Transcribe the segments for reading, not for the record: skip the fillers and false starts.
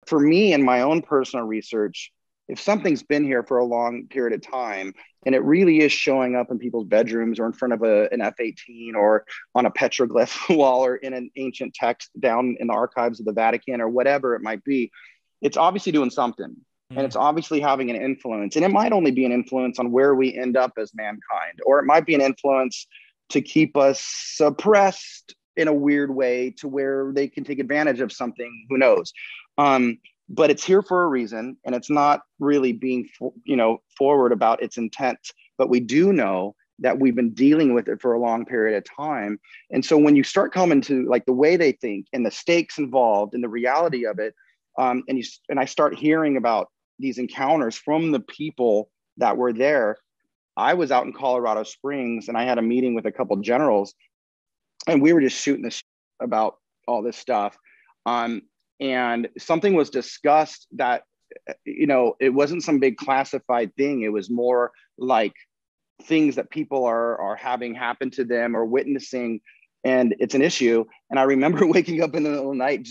for me in my own personal research, if something's been here for a long period of time and it really is showing up in people's bedrooms or in front of an F-18 or on a petroglyph wall or in an ancient text down in the archives of the Vatican or whatever it might be, it's obviously doing something. And it's obviously having an influence. And it might only be an influence on where we end up as mankind, or it might be an influence to keep us suppressed in a weird way to where they can take advantage of something, who knows. But it's here for a reason, and it's not really being, forward about its intent. But we do know that we've been dealing with it for a long period of time. And so when you start coming to like the way they think and the stakes involved and the reality of it, and I start hearing about these encounters from the people that were there. I was out in Colorado Springs and I had a meeting with a couple of generals, and we were just shooting this about all this stuff. And something was discussed that, it wasn't some big classified thing. It was more like things that people are having happen to them or witnessing, and it's an issue. And I remember waking up in the middle of the night,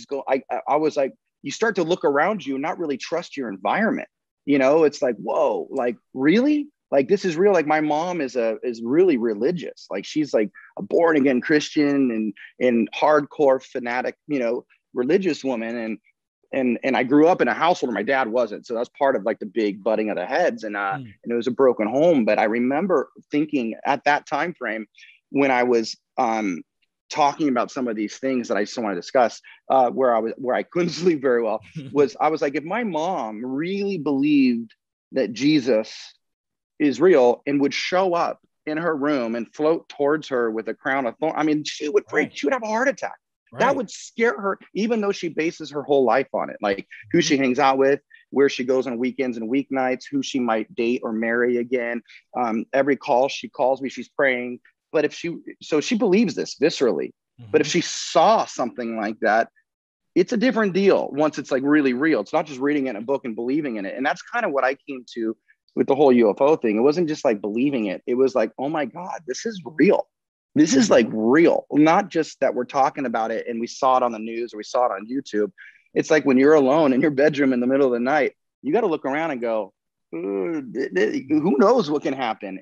I was like, you start to look around you and not really trust your environment. It's like, whoa, like really? Like this is real. Like my mom is really religious. Like she's like a born again Christian and hardcore fanatic, religious woman. And I grew up in a household where my dad wasn't. So that's part of like the big butting of the heads. And it was a broken home. But I remember thinking at that time frame when I was talking about some of these things that I just want to discuss, where I couldn't sleep very well, I was like, if my mom really believed that Jesus is real and would show up in her room and float towards her with a crown of thorns, I mean, she would freak. She would have a heart attack. That would scare her, even though she bases her whole life on it, like who she hangs out with, where she goes on weekends and weeknights, who she might date or marry again. Every call she calls me, she's praying. But she believes this viscerally, but if she saw something like that, it's a different deal. Once it's like really real, it's not just reading it in a book and believing in it. And that's kind of what I came to with the whole UFO thing. It wasn't just like believing it. It was like, oh my God, this is real. This is like real, not just that we're talking about it and we saw it on the news or we saw it on YouTube. It's like when you're alone in your bedroom in the middle of the night, you got to look around and go, who knows what can happen?